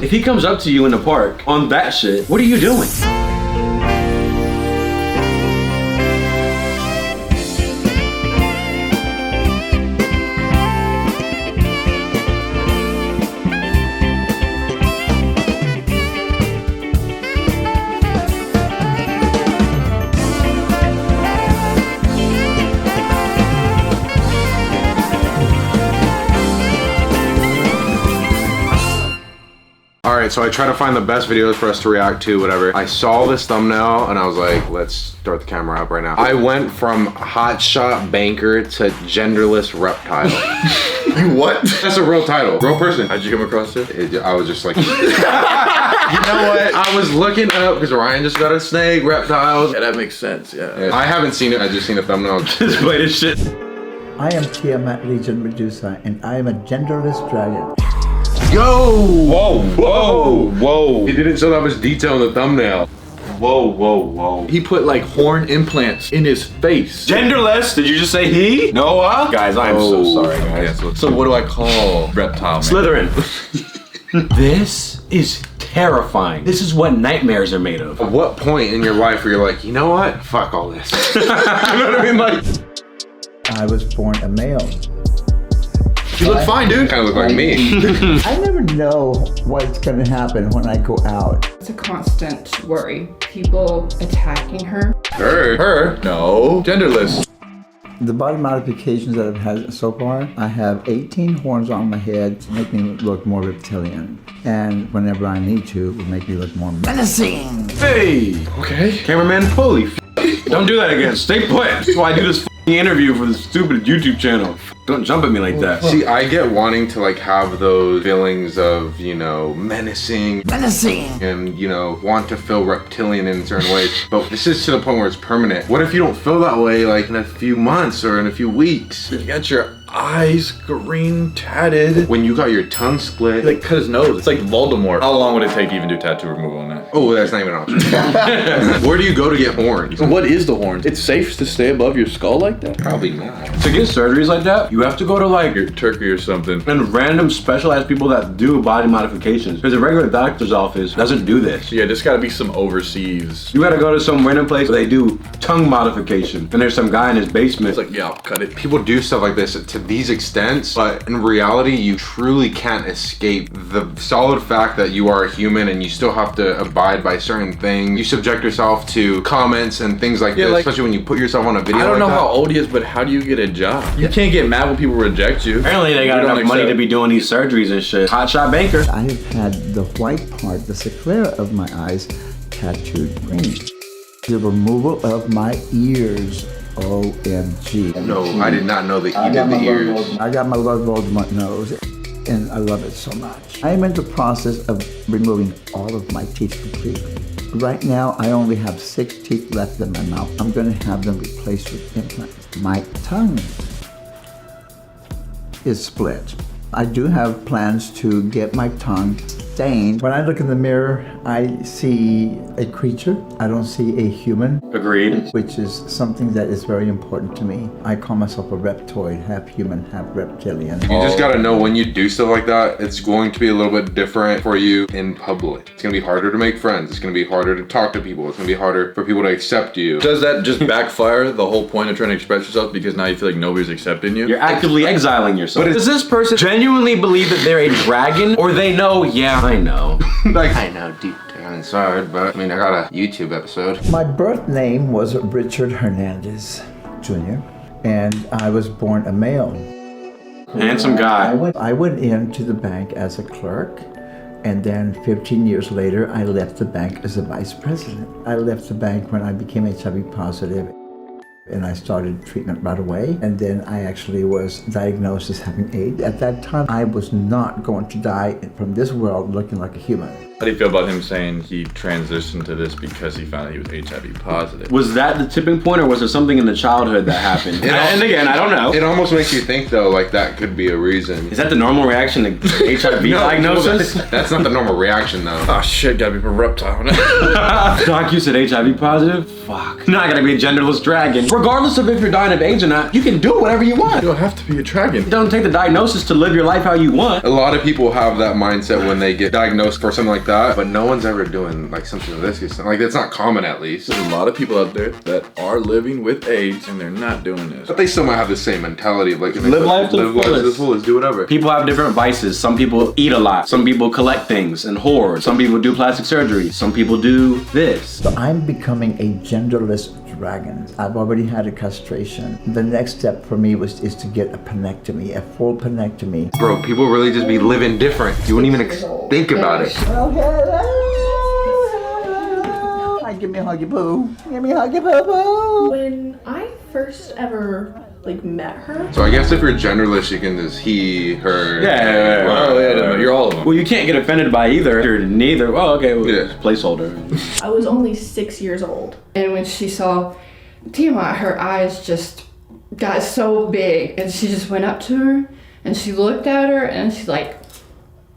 If he comes up to you in the park on that shit, what are you doing? Alright, so I try to find the best videos for us to react to, whatever. I saw this thumbnail and I was like, let's start the camera up right now. I went from hotshot banker to genderless reptile. What? That's a real title. Real person. How'd you come across it? I was just like, you know what? I was looking up because Ryan just got a snake, reptiles. Yeah, that makes sense, yeah. I haven't seen it, I just seen the thumbnail. Just play this shit. I am Tiamat Legion Medusa, and I am a genderless dragon. Yo! Whoa, whoa, whoa. He didn't show that much detail in the thumbnail. Whoa, whoa, whoa. He put like horn implants in his face. Genderless? Did you just say he? Noah? Guys, I am so sorry, guys. Yeah, so what do I call reptile, man? Slytherin. This is terrifying. This is what nightmares are made of. At what point in your life where you're like, you know what? Fuck all this. You know what I mean? Like, I was born a male. You look fine, dude. kind of look like me. I never know what's gonna happen when I go out. It's a constant worry. People attacking her. Her? No. Genderless. The body modifications that I've had so far, I have 18 horns on my head to make me look more reptilian. And whenever I need to, it will make me look more menacing. Hey! Okay. Cameraman, holy f***. Don't do that again. Stay put. That's why I do this f***ing interview for this stupid YouTube channel. Don't jump at me like that. See, I get wanting to like have those feelings of, you know, menacing, and, you know, want to feel reptilian in certain ways. But this is to the point where it's permanent. What if you don't feel that way like in a few months or in a few weeks? You got your eyes green tatted. When you got your tongue split. Like cut his nose. It's like Voldemort. How long would it take to even do tattoo removal on that? Oh, that's not even an option. Where do you go to get horns? What is the horns? It's safe to stay above your skull like that? Probably not. To get surgeries like that, you have to go to like Turkey or something. and random specialized people that do body modifications. Because a regular doctor's office doesn't do this. Yeah, there's gotta be some overseas. You gotta go to some random place where they do tongue modification. And there's some guy in his basement. It's like, yeah, I'll cut it. People do stuff like this to these extents, but in reality, you truly can't escape the solid fact that you are a human and you still have to abide by certain things. You subject yourself to comments and things like this, especially when you put yourself on a video. I don't like know that. how old he is, but how do you get a job? You can't get mad when people reject you. Apparently they got enough money to be doing these surgeries and shit. Hotshot banker. I have had the white part, the sclera of my eyes, tattooed green. The removal of my ears. OMG. No, I did not know that you did the ears. I got my Love Voldemort nose, and I love it so much. I am in the process of removing all of my teeth completely. Right now, I only have 6 teeth left in my mouth. I'm going to have them replaced with implants. My tongue is split. I do have plans to get my tongue stained. When I look in the mirror, I see a creature. I don't see a human. Agreed. Which is something that is very important to me. I call myself a reptoid, half human, half reptilian. You just gotta know when you do stuff like that, it's going to be a little bit different for you in public. It's gonna be harder to make friends. It's gonna be harder to talk to people. It's gonna be harder for people to accept you. Does that just backfire the whole point of trying to express yourself because now you feel like nobody's accepting you? You're actively exiling yourself. But does this person genuinely believe that they're a dragon? Or they know, yeah, I know. Like, I know deep down inside, but I mean, I got a YouTube episode. My birth name was Richard Hernandez Jr., and I was born a male. Handsome guy. I went into the bank as a clerk, and then 15 years later, I left the bank as a vice president. I left the bank when I became HIV positive, and I started treatment right away. And then I actually was diagnosed as having AIDS. At that time, I was not going to die from this world looking like a human. How do you feel about him saying he transitioned to this because he found out he was HIV positive? Was that the tipping point, or was there something in the childhood that happened? And again, I don't know. It almost makes you think though, like that could be a reason. Is that the normal reaction to HIV diagnosis? That's not the normal reaction though. Oh shit, gotta be a reptile. Doc, you said HIV positive? Fuck. Now I gotta be a genderless dragon. Regardless of if you're dying of AIDS or not, you can do whatever you want. You don't have to be a dragon. It don't take the diagnosis to live your life how you want. A lot of people have that mindset when they get diagnosed for something like that, but no one's ever doing like something of this. Like it's not common at least. There's a lot of people out there that are living with AIDS and they're not doing this. But they still might have the same mentality of like Live life to the fullest, do whatever. People have different vices. Some people eat a lot. Some people collect things and hoard. Some people do plastic surgery. Some people do this. So I'm becoming a genderless dragon. I've already had a castration. The next step for me is to get a penectomy, a full penectomy. Bro, people really just be living different. You wouldn't even think about it. Oh, hello. Hi, give me a huggy boo. Give me a huggy boo boo. When I first ever met her. So I guess if you're genderless, you can just he, her. Yeah. Oh yeah, no, you're all of them. Well, you can't get offended by either. You're neither. Oh, okay. Well, Yeah. Placeholder. I was only 6 years old. And when she saw Tiamat, her eyes just got so big, and she just went up to her and she looked at her and she's like,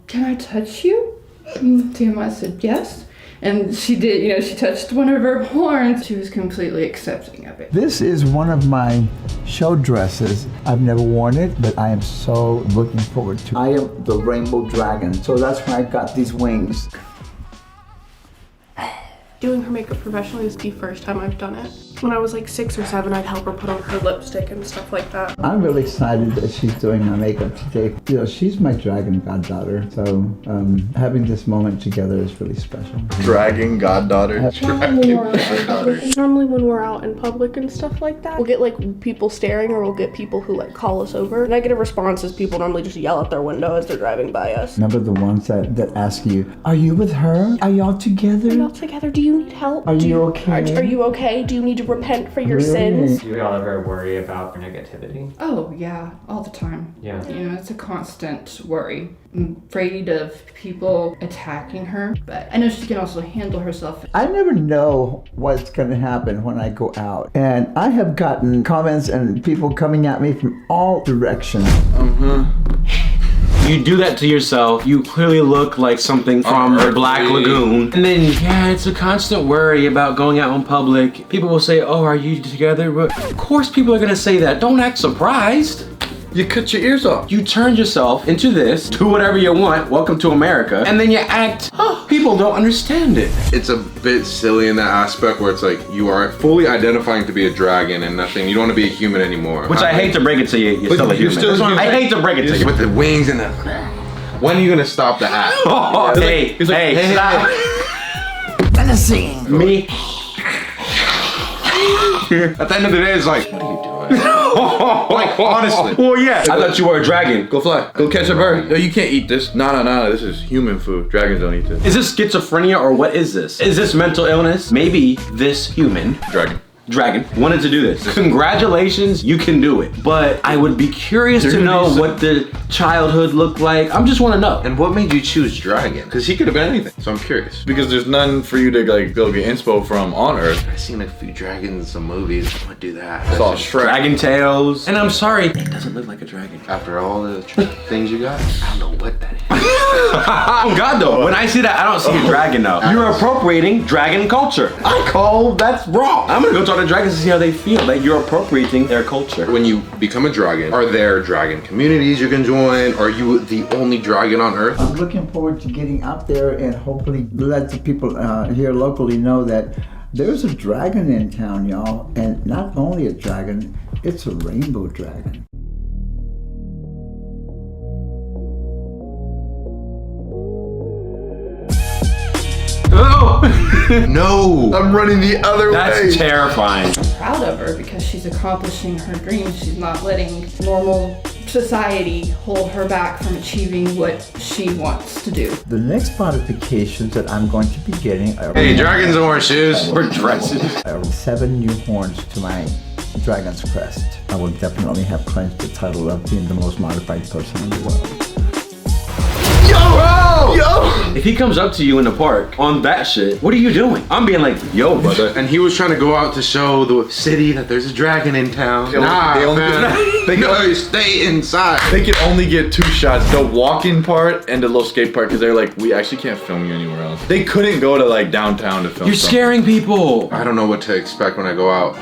"Can I touch you?" And Tiamat said yes. And she did, she touched one of her horns. She was completely accepting of it. This is one of my show dresses. I've never worn it, but I am so looking forward to it. I am the rainbow dragon, so that's why I got these wings. Doing her makeup professionally is the first time I've done it. When I was like 6 or 7, I'd help her put on her lipstick and stuff like that. I'm really excited that she's doing my makeup today. She's my dragon goddaughter, so having this moment together is really special. Dragon goddaughter. Normally when we're out in public and stuff like that, we'll get like people staring, or we'll get people who like call us over. Negative responses, people normally just yell out their window as they're driving by us. Remember the ones that ask you, "Are you with her? Are y'all together? Are y'all together? Do you need help? Are you okay? Are you okay? Do you need to repent for your Really? sins?" Do y'all ever worry about negativity? Oh, yeah, all the time. Yeah. It's a constant worry. I'm afraid of people attacking her, but I know she can also handle herself. I never know what's going to happen when I go out. And I have gotten comments and people coming at me from all directions. You do that to yourself. You clearly look like something from the Black Lagoon. And then, it's a constant worry about going out in public. People will say, "Oh, are you together?" But of course people are gonna say that. Don't act surprised. You cut your ears off. You turned yourself into this, do whatever you want, welcome to America, and then you act, people don't understand it. It's a bit silly in that aspect where it's like you are fully identifying to be a dragon and nothing. You don't want to be a human anymore. Which I hate to break it to you, you're still a human. I hate to break it to you. With the wings and the. When are you gonna stop the act? Hey, stop. Menacing. Me. At the end of the day, it's like, what are you doing? Like, honestly. Well, yeah. I thought you were a dragon. Go fly. Go catch a bird. No, you can't eat this. No. This is human food. Dragons don't eat this. Is this schizophrenia or what is this? Is this mental illness? Maybe this human dragon wanted to do this. Congratulations, you can do it. But I would be curious to know what the childhood looked like. I just want to know. And what made you choose dragon? Because he could have been anything. So I'm curious. Because there's none for you to like go get inspo from on Earth. I've seen a few dragons in some movies. I want to do that. It's all Shrek. Dragon tails. And I'm sorry, it doesn't look like a dragon. After all the things you got, I don't know what that is. Oh God, though. When I see that, I don't see a dragon though. You're appropriating dragon culture. I call that's wrong. I'm gonna go talk to dragons to see how they feel that you're appropriating their culture. When you become a dragon, are there dragon communities you can join? Are you the only dragon on Earth? I'm looking forward to getting out there and hopefully let the people here locally know that there's a dragon in town, y'all. And not only a dragon, it's a rainbow dragon. Oh! No! I'm running the other way! That's terrifying. I'm proud of her because she's accomplishing her dreams. She's not letting normal society hold her back from achieving what she wants to do. The next modifications that I'm going to be getting are Hey, dragons don't wear shoes. We're dresses. 7 new horns to my dragon's crest. I will definitely have clinched the title of being the most modified person in the world. Yo! No! If he comes up to you in the park on that shit, what are you doing? I'm being like, yo, brother. And he was trying to go out to show the city that there's a dragon in town. Nah, they only- man. they no, go- you stay inside. They can only get 2 shots, the walking part and the little skate park, because they're like, we actually can't film you anywhere else. They couldn't go to like downtown to film. You're something. scaring people. I don't know what to expect when I go out.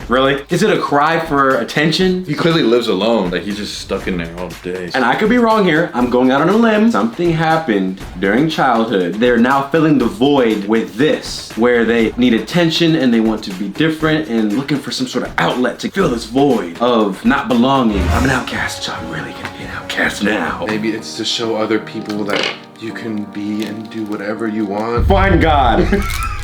Really? Is it a cry for attention? He clearly lives alone. Like he's just stuck in there all day. And I could be wrong here. I'm going out on a limb. Something happened during childhood. They're now filling the void with this, where they need attention and they want to be different and looking for some sort of outlet to fill this void of not belonging. I'm an outcast, so I'm really gonna be an outcast now. Maybe it's to show other people that you can be and do whatever you want. Find God.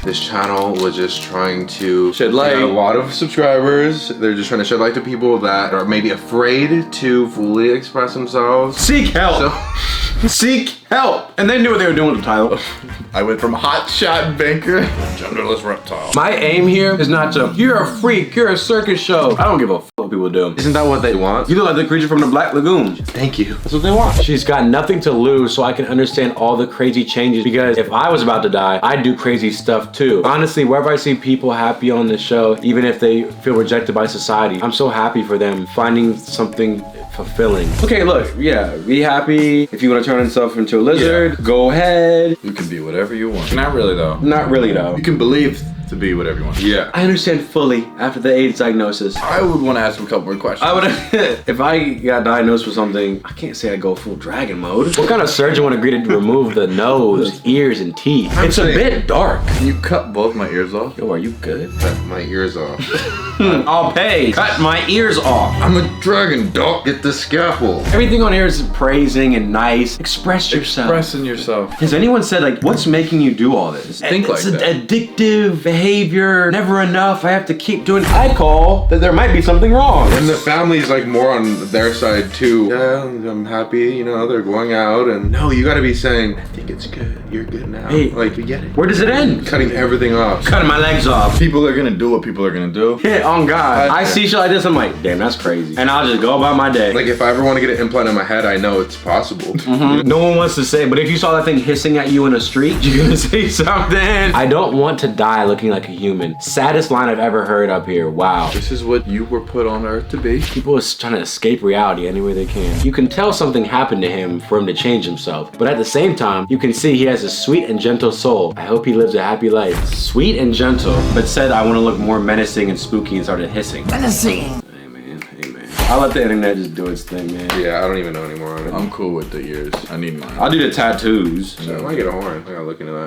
This channel was just trying to Shed light. get a lot of subscribers. They're just trying to shed light to people that are maybe afraid to fully express themselves. Seek help. Seek help. And they knew what they were doing with the title. I went from hotshot banker to genderless reptile. My aim here is not to, you're a freak, you're a circus show. I don't give a fuck what people do. Isn't that what they want? You look like the creature from the Black Lagoon. Thank you. That's what they want. She's got nothing to lose, so I can understand all the crazy changes, because if I was about to die, I'd do crazy stuff too. Honestly, wherever I see people happy on this show, even if they feel rejected by society, I'm so happy for them finding something fulfilling. Okay, look, yeah, be happy. If you want to turn yourself into a lizard, go ahead. You can be whatever you want. Not really though. Not really though. You can believe to be whatever you want. Yeah. I understand fully after the AIDS diagnosis. I would want to ask him a couple more questions. I would, if I got diagnosed with something, I can't say I go full dragon mode. What kind of surgeon would agree to remove the nose, ears, and teeth? It's a bit dark. Can you cut both my ears off? Yo, are you good? Cut my ears off. I'll pay. Cut my ears off. I'm a dragon, dog. Get the scalpel. Everything on here is praising and nice. Express yourself. Expressing yourself. Has anyone said, like, what's making you do all this? Think It's like that. addictive behavior, never enough, I have to keep doing. I call that there might be something wrong. And the family's like more on their side too. Yeah, I'm happy, you know, they're going out and no, you gotta be saying, I think it's good, you're good now. Hey, like, we get it. Where does it end? Cutting everything off. Cutting my legs off. People are gonna do what people are gonna do. Yeah, on God. I see shit like this, I'm like, damn, that's crazy. And I'll just go about my day. Like if I ever want to get an implant in my head, I know it's possible. No one wants to say, but if you saw that thing hissing at you in the street, you're gonna say something. I don't want to die looking like a human. Saddest line I've ever heard up here. Wow. This is what you were put on Earth to be. People are trying to escape reality any way they can. You can tell something happened to him for him to change himself, but at the same time, you can see he has a sweet and gentle soul. I hope he lives a happy life. Sweet and gentle, but said I want to look more menacing and spooky and started hissing. Menacing. Amen. Amen. I'll let the internet just do its thing, man. Yeah, I don't even know anymore on it. I'm cool with the ears. I need mine. I'll do the tattoos. I might get a horn. I gotta look into that.